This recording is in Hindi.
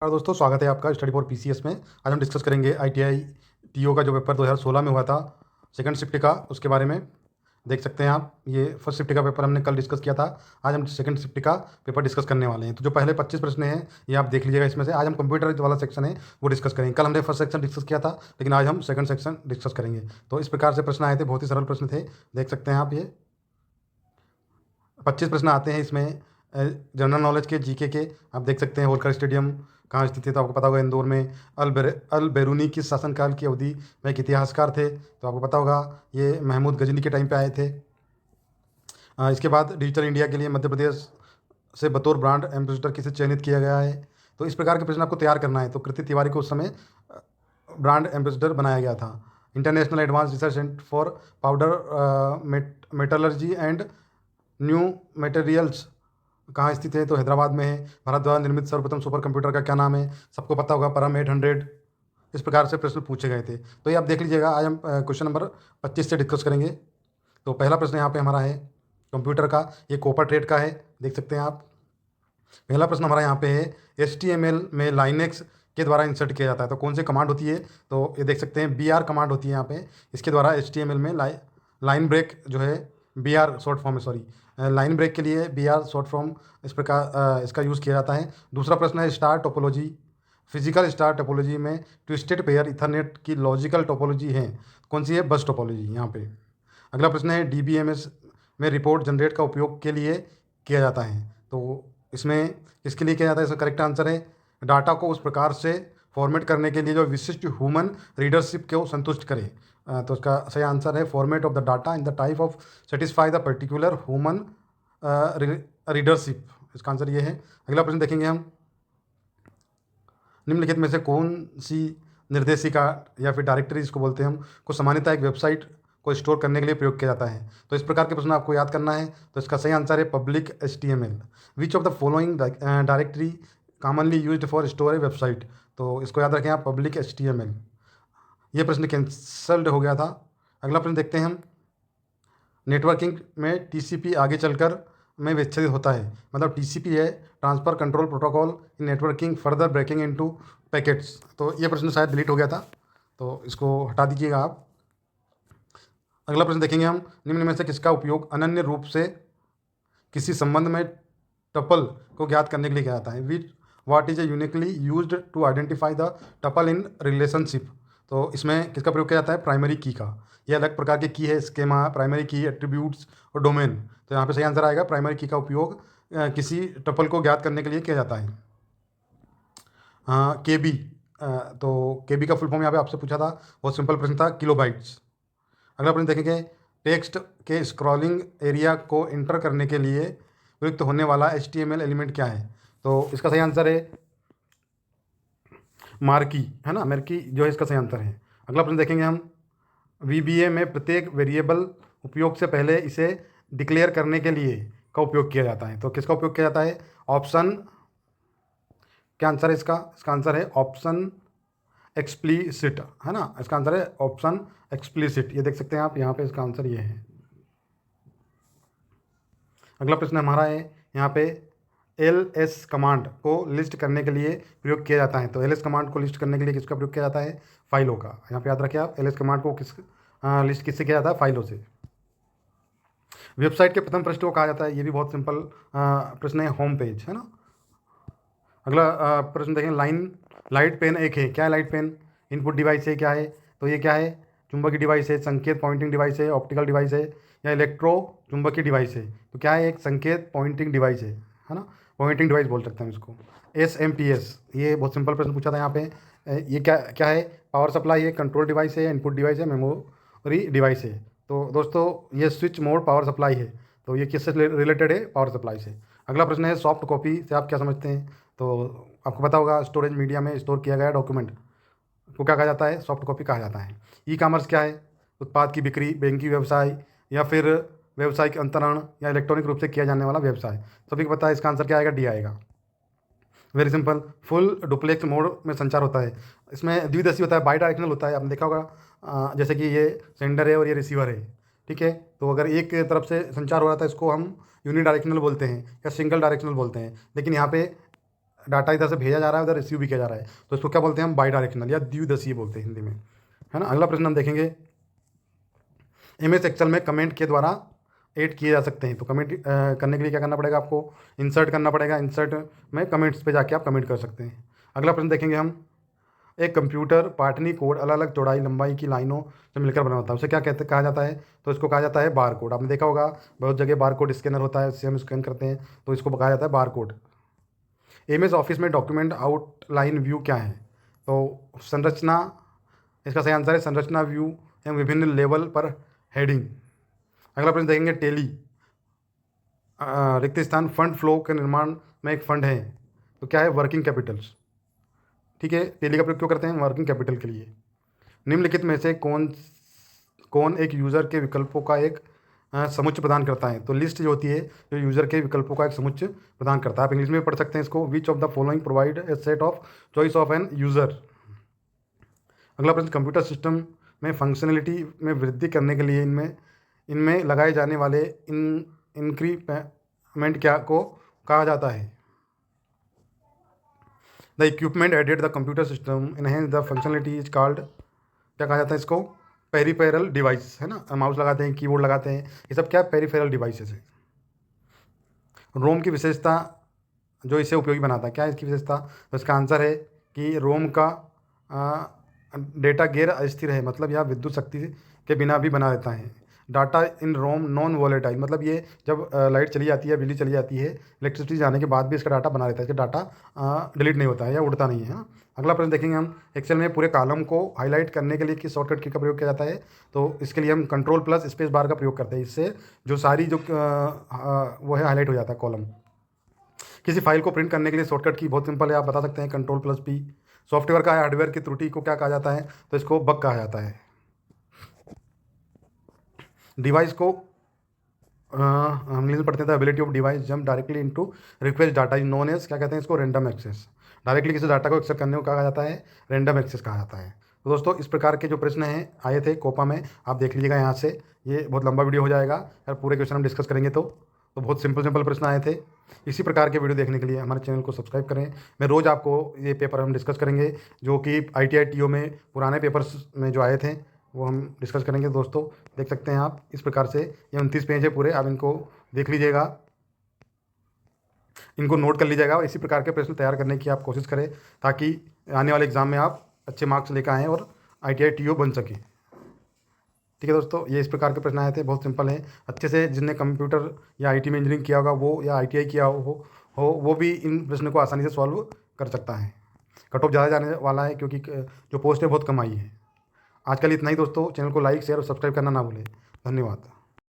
और दोस्तों स्वागत है आपका स्टडी फॉर पीसीएस में। आज हम डिस्कस करेंगे आईटीआई टीओ का जो पेपर 2016 में हुआ था, सेकंड शिफ्ट का, उसके बारे में। देख सकते हैं आप, ये फर्स्ट शिफ्ट का पेपर हमने कल डिस्कस किया था। आज हम सेकंड शिफ्ट का पेपर डिस्कस करने वाले हैं। तो जो पहले 25 प्रश्न हैं ये आप देख लीजिएगा। इसमें से आज हम कंप्यूटर वाला सेक्शन है वो डिस्कस करेंगे। कल हमने फर्स्ट सेक्शन डिस्कस किया था, लेकिन आज हम सेकंड सेक्शन डिस्कस करेंगे। तो इस प्रकार से प्रश्न आए थे, बहुत ही सरल प्रश्न थे। देख सकते हैं आप, ये 25 प्रश्न आते हैं इसमें जनरल नॉलेज के, जीके के। आप देख सकते हैं होलकर स्टेडियम कहाँ स्थित है, तो आपको पता होगा इंदौर में। अल बेरूनी किस शासनकाल की अवधि में एक इतिहासकार थे, तो आपको पता होगा ये महमूद गजनी के टाइम पे आए थे। इसके बाद डिजिटल इंडिया के लिए मध्य प्रदेश से बतौर ब्रांड एम्बेसडर किसे चयनित किया गया है। तो इस प्रकार के प्रश्न आपको तैयार करना है। तो कृति तिवारी को उस समय ब्रांड एम्बेसडर बनाया गया था। International advance research centre for powder metallurgy and new materials कहाँ स्थित है, तो हैदराबाद में है। भारत द्वारा निर्मित सर्वप्रथम सुपर कंप्यूटर का क्या नाम है, सबको पता होगा, परम 800। इस प्रकार से प्रश्न पूछे गए थे। तो ये आप देख लीजिएगा। आज हम क्वेश्चन नंबर 25 से डिस्कस करेंगे। तो पहला प्रश्न यहाँ पे हमारा है कंप्यूटर का, ये कॉपर ट्रेड का है। देख सकते हैं आप। पहला प्रश्न हमारा यहाँ पे है, HTML में लाइनेक्स के द्वारा इंसर्ट किया जाता है, तो कौन सी कमांड होती है। तो ये देख सकते हैं BR कमांड होती है यहाँ पे। इसके द्वारा HTML में लाइन ब्रेक जो है, BR शॉर्ट फॉर्म है, सॉरी, लाइन ब्रेक के लिए BR शॉर्ट फॉर्म इस प्रकार इसका यूज़ किया जाता है। दूसरा प्रश्न है star topology. Physical star topology में ट्विस्टेड पेयर इथरनेट की लॉजिकल टोपोलॉजी है, कौन सी है, बस टोपोलॉजी यहाँ पे। अगला प्रश्न है DBMS में रिपोर्ट जनरेट का उपयोग के लिए किया जाता है, तो इसमें किसके लिए किया जाता है। इसका करेक्ट आंसर है डाटा को उस प्रकार से फॉर्मेट करने के लिए जो विशिष्ट ह्यूमन रीडरशिप को संतुष्ट करे। तो इसका सही आंसर है format of the data in the type of satisfy the particular human readership. इसका आंसर ये है। अगला प्रश्न देखेंगे हम, निम्नलिखित में से कौन सी निर्देशिका या फिर डायरेक्टरी जिसको बोलते हैं हम, को सामान्यतः एक वेबसाइट को स्टोर करने के लिए प्रयोग किया जाता है। तो इस प्रकार के प्रश्न आपको याद करना है। तो इसका सही आंसर है public HTML। Which of the following directory commonly used for store A website. तो इसको याद रखें आप, पब्लिक HTML। ये प्रश्न कैंसल्ड हो गया था। अगला प्रश्न देखते हैं हम, नेटवर्किंग में TCP आगे चलकर में विच्छेदित होता है, मतलब TCP है transfer control protocol in networking further breaking into packets. तो ये प्रश्न शायद डिलीट हो गया था, तो इसको हटा दीजिएगा आप। अगला प्रश्न देखेंगे हम, निम्न में से किसका उपयोग अनन्य रूप से किसी संबंध में टपल को ज्ञात करने के लिए किया जाता है। Which what is a uniquely used to identify the tuple in relationship. तो इसमें किसका प्रयोग किया जाता है, प्राइमरी की का। ये अलग प्रकार के की है, स्केमा, प्राइमरी की, एट्रीब्यूट्स और डोमेन। तो यहाँ पे सही आंसर आएगा प्राइमरी की का उपयोग किसी टपल को ज्ञात करने के लिए किया जाता है। हाँ, KB। तो KB का फुल फॉर्म यहाँ पे आपसे पूछा था, बहुत सिंपल प्रश्न था, किलोबाइट्स। अगला प्रश्न देखेंगे, टेक्स्ट के स्क्रॉलिंग एरिया को इंटर करने के लिए प्रयुक्त होने वाला HTML एलिमेंट क्या है। तो इसका सही आंसर है मार्की, है ना, मार्की जो है इसका सही आंसर है। अगला प्रश्न देखेंगे हम, VBA में प्रत्येक वेरिएबल उपयोग से पहले इसे डिक्लेयर करने के लिए का उपयोग किया जाता है। तो किसका उपयोग किया जाता है, ऑप्शन, क्या आंसर है इसका, इसका आंसर है ऑप्शन एक्सप्लिसिट, है ना। इसका आंसर है ऑप्शन एक्सप्लिसिट। ये देख सकते हैं आप, यहाँ पे इसका आंसर ये है। अगला प्रश्न हमारा है यहाँ पे, LS कमांड को लिस्ट करने के लिए प्रयोग किया जाता है। तो LS कमांड को लिस्ट करने के लिए किसका प्रयोग किया जाता है, फाइलों का। यहाँ पे याद रखिए आप, LS कमांड को लिस्ट किससे किया जाता है, फाइलों से। वेबसाइट के प्रथम पृष्ठ को कहा जाता है, ये भी बहुत सिंपल प्रश्न है, होम पेज, है ना। अगला प्रश्न देखें, लाइट पेन एक है, क्या है लाइट पेन, इनपुट डिवाइस है, क्या है। तो ये क्या है, चुंबकीय डिवाइस है, संकेत पॉइंटिंग डिवाइस है, ऑप्टिकल डिवाइस है, या इलेक्ट्रो चुंबकीय डिवाइस है। तो क्या है, एक संकेत पॉइंटिंग डिवाइस है ना, पॉइंटिंग डिवाइस बोल सकते हैं इसको। SMPS, ये बहुत सिंपल प्रश्न पूछा था यहाँ पे। ये क्या क्या है, पावर सप्लाई है, कंट्रोल डिवाइस है, इनपुट डिवाइस है, मेमोरी डिवाइस है। तो दोस्तों ये स्विच मोड पावर सप्लाई है, तो ये किससे रिलेटेड है, पावर सप्लाई से। अगला प्रश्न है, सॉफ्ट कॉपी से आप क्या समझते हैं। तो आपको पता होगा, स्टोरेज मीडिया में स्टोर किया गया डॉक्यूमेंट को क्या कहा जाता है, सॉफ्ट कॉपी कहा जाता है। E-कॉमर्स क्या है, उत्पाद की बिक्री, बैंकिंग व्यवसाय, या फिर व्यवसायिक अंतरण, या इलेक्ट्रॉनिक रूप से किया जाने वाला व्यवसाय। सभी को पता है इसका आंसर क्या आएगा, D आएगा। Very simple, full duplex mode में संचार होता है। इसमें द्विदिशीय होता है, बाई डायरेक्शनल होता है। आपने देखा होगा जैसे कि ये सेंडर है और ये रिसीवर है, ठीक है। तो अगर एक तरफ से संचार हो रहा था, इसको हम यूनी डायरेक्शनल बोलते हैं या सिंगल डायरेक्शनल बोलते हैं। लेकिन यहाँ पे डाटा इधर से भेजा जा रहा है, उधर रिसीव भी किया जा रहा है, तो इसको क्या बोलते हैं हम, बाई डायरेक्शनल या द्विदिशीय बोलते हैं हिंदी में, है ना। अगला प्रश्न हम देखेंगे, MS एक्सेल में कमेंट के द्वारा ऐड किए जा सकते हैं। तो कमेंट करने के लिए क्या करना पड़ेगा आपको, इंसर्ट करना पड़ेगा। इंसर्ट में कमेंट्स पे जाके आप कमेंट कर सकते हैं। अगला प्रश्न देखेंगे हम, एक कंप्यूटर पाटनी कोड अलग अलग चौड़ाई लंबाई की लाइनों से मिलकर बना होता है, उसे क्या कहते कहा जाता है, तो इसको कहा जाता है बार कोड। आपने देखा होगा बहुत जगह बार कोड स्कैनर होता है, उससे हम स्कैन करते हैं, तो इसको कहा जाता है बार कोड। MS ऑफिस में डॉक्यूमेंट आउटलाइन व्यू क्या है, तो संरचना, इसका सही आंसर है संरचना व्यू एवं विभिन्न लेवल पर हेडिंग। अगला प्रश्न देखेंगे, टेली रिक्त स्थान फंड फ्लो के निर्माण में एक फंड है, तो क्या है, वर्किंग कैपिटल्स। ठीक है, टेली का प्रयोग क्यों करते हैं, वर्किंग कैपिटल के लिए। निम्नलिखित में से कौन कौन एक यूज़र के विकल्पों का एक समुच्चय प्रदान करता है, तो लिस्ट जो होती है जो यूज़र के विकल्पों का एक समुच्चय प्रदान करता है। आप इंग्लिश में पढ़ सकते हैं इसको, which of the following provide a set of choice of an user. अगला प्रश्न, कंप्यूटर सिस्टम में फंक्शनलिटी में वृद्धि करने के लिए इनमें इनमें लगाए जाने वाले इंक्रीमेंट क्या को कहा जाता है। The equipment added the computer system enhance the functionality is called, क्या कहा जाता है इसको, पेरिफेरल डिवाइस, है ना। माउस लगाते हैं, कीबोर्ड लगाते हैं, ये सब क्या है, पेरिफेरल डिवाइसेस है। रोम की विशेषता जो इसे उपयोगी बनाता है, क्या है इसकी विशेषता, तो इसका आंसर है कि रोम का डेटा गैर अस्थिर है, मतलब यह विद्युत शक्ति के बिना भी बना रहता है। Data in ROM non volatile, मतलब ये जब लाइट चली जाती है, बिजली चली जाती है, इलेक्ट्रिसिटी जाने के बाद भी इसका डाटा बना रहता है, इसका डाटा डिलीट नहीं होता है या उड़ता नहीं है, हाँ। अगला प्रश्न देखेंगे हम, एक्सेल में पूरे कॉलम को हाईलाइट करने के लिए किस शॉर्टकट की का प्रयोग किया जाता है, तो इसके लिए हम कंट्रोल प्लस स्पेस बार का प्रयोग करते हैं। इससे जो सारी जो वो है हाईलाइट हो जाता है कॉलम। किसी फाइल को प्रिंट करने के लिए शॉर्टकट की बहुत सिंपल है, आप बता सकते हैं कंट्रोल प्लस P। सॉफ्टवेयर का हार्डवेयर की त्रुटि को क्या कहा जाता है, तो इसको बग कहा जाता है। डिवाइस को हम इंग्लिश में पढ़ते हैं, ability of device jump directly into request data is known as, क्या कहते हैं इसको, रैंडम एक्सेस। डायरेक्टली किसी डाटा को एक्सेस करने को कहा जाता है रैंडम एक्सेस कहा जाता है। तो दोस्तों इस प्रकार के जो प्रश्न हैं आए थे कोपा में, आप देख लीजिएगा यहाँ से, ये बहुत लंबा वीडियो हो जाएगा अगर पूरे क्वेश्चन हम डिस्कस करेंगे तो बहुत सिंपल प्रश्न आए थे। इसी प्रकार के वीडियो देखने के लिए हमारे चैनल को सब्सक्राइब करें। मैं रोज़ आपको ये पेपर हम डिस्कस करेंगे, जो कि ITI TO में पुराने पेपर्स में जो आए थे वो हम डिस्कस करेंगे। दोस्तों देख सकते हैं आप इस प्रकार से, ये 29 पेज है पूरे, आप इनको देख लीजिएगा, इनको नोट कर लीजिएगा। इसी प्रकार के प्रश्न तैयार करने की आप कोशिश करें, ताकि आने वाले एग्ज़ाम में आप अच्छे मार्क्स लेकर आएँ और ITI TO बन सकें। ठीक है दोस्तों, ये इस प्रकार के प्रश्न आए थे, बहुत सिंपल हैं। अच्छे से जिसने कंप्यूटर या IT में इंजीनियरिंग किया होगा वो, या ITI किया हो वो भी इन प्रश्न को आसानी से सॉल्व कर सकता है। कट ऑफ ज़्यादा जाने वाला है क्योंकि जो पोस्ट है बहुत कम आई है। आज के लिए इतना ही दोस्तों, चैनल को लाइक शेयर और सब्सक्राइब करना ना भूलें। धन्यवाद।